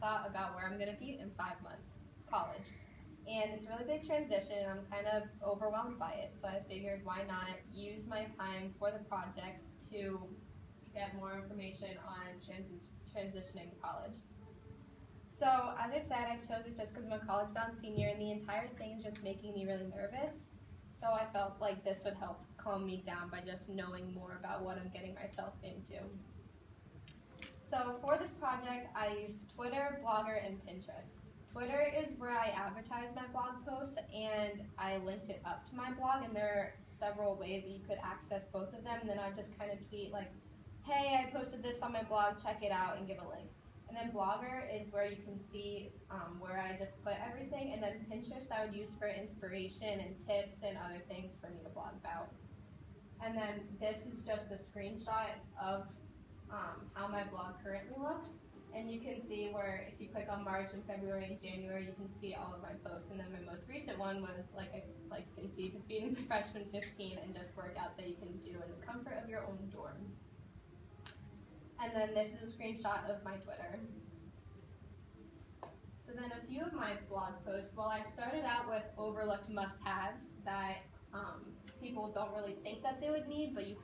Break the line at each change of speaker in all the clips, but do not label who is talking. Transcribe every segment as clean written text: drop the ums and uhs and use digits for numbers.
thought about where I'm going to be in 5 months, college. And it's a really big transition, and I'm kind of overwhelmed by it. So I figured, why not use my time for the project to get more information on transitioning to college. So as I said, I chose it just because I'm a college-bound senior, and the entire thing is just making me really nervous. So I felt like this would help calm me down by just knowing more about what I'm getting myself into. So for this project, I used Twitter, Blogger, and Pinterest. Twitter is where I advertise my blog posts, and I linked it up to my blog, and there are several ways that you could access both of them. And then I would just kind of tweet like, hey, I posted this on my blog, check it out, and give a link. And then Blogger is where you can see where I just put everything. And then Pinterest I would use for inspiration and tips and other things for me to blog about. And then this is just a screenshot of how my blog currently looks. And you can see where if you click on March and February and January, you can see all of my posts. And then my most recent one was, like you can see, defeating the freshman 15 and just workouts that you can do in the comfort of your own dorm. And then this is a screenshot of my Twitter. So then a few of my blog posts, well, I started out with overlooked must-haves that people don't really think that they would need, but you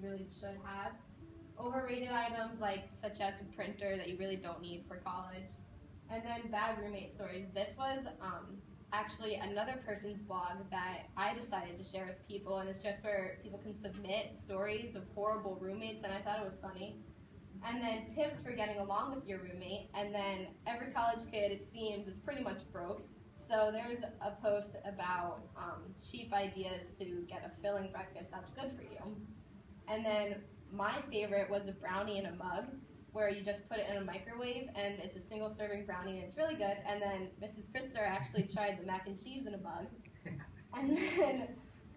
really should have. Overrated items such as a printer that you really don't need for college. And then bad roommate stories. This was actually another person's blog that I decided to share with people, and it's just where people can submit stories of horrible roommates, and I thought it was funny. And then tips for getting along with your roommate, and then every college kid, it seems, is pretty much broke. So there's a post about cheap ideas to get a filling breakfast that's good for you. And then my favorite was a brownie in a mug, where you just put it in a microwave, and it's a single serving brownie, and it's really good. And then Mrs. Kritzer actually tried the mac and cheese in a mug. And then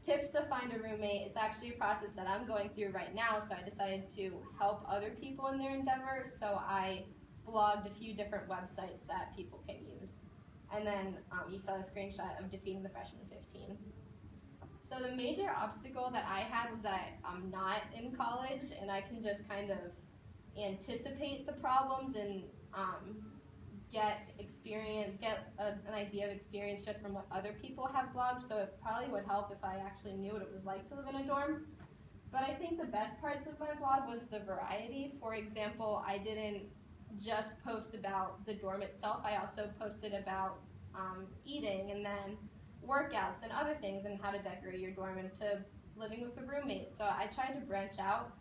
tips to find a roommate. It's actually a process that I'm going through right now, so I decided to help other people in their endeavor, so I blogged a few different websites that people can use. And then you saw the screenshot of defeating the freshman 15. So the major obstacle that I had was that I'm not in college, and I can just kind of anticipate the problems and get an idea of experience just from what other people have blogged. So it probably would help if I actually knew what it was like to live in a dorm. But I think the best parts of my blog was the variety. For example, I didn't just post about the dorm itself. I also posted about eating, and then workouts and other things, and how to decorate your dorm, and to living with a roommate. So I tried to branch out.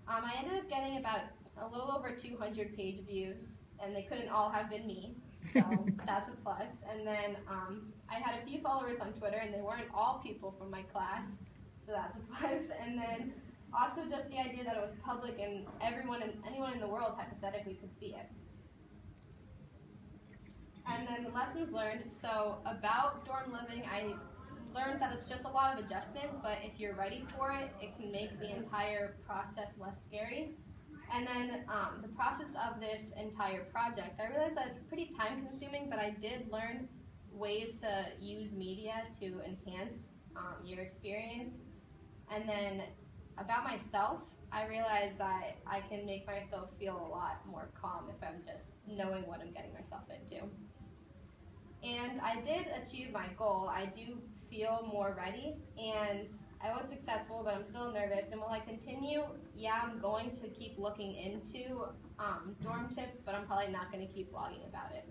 I ended up getting about a little over 200 page views, and they couldn't all have been me, so that's a plus. And then I had a few followers on Twitter, and they weren't all people from my class, so that's a plus. And then also just the idea that it was public and anyone in the world hypothetically could see it. And then the lessons learned. So about dorm living, I learned that it's just a lot of adjustment, but if you're ready for it, it can make the entire process less scary. And then the process of this entire project, I realized that it's pretty time consuming, but I did learn ways to use media to enhance your experience. And then about myself, I realized that I can make myself feel a lot more calm if I'm just knowing what I'm getting myself into. And I did achieve my goal. I do feel more ready, and I was successful, but I'm still nervous. And will I continue? Yeah, I'm going to keep looking into dorm tips, but I'm probably not going to keep blogging about it.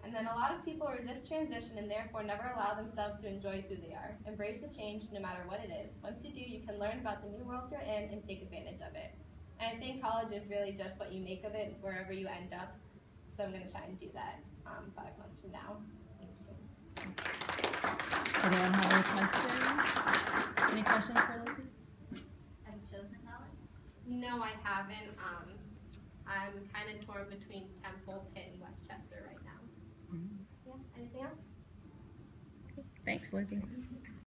And then a lot of people resist transition and therefore never allow themselves to enjoy who they are. Embrace the change no matter what it is. Once you do, you can learn about the new world you're in and take advantage of it. And I think college is really just what you make of it wherever you end up. So I'm going to try and do that 5 months from now. Thank you.
Anyone have any questions? Any questions for Lizzie?
Have you chosen college?
No, I haven't. I'm kind of torn between Temple, Pitt, and Westchester right now. Yeah, anything else?
Thanks, Lizzie.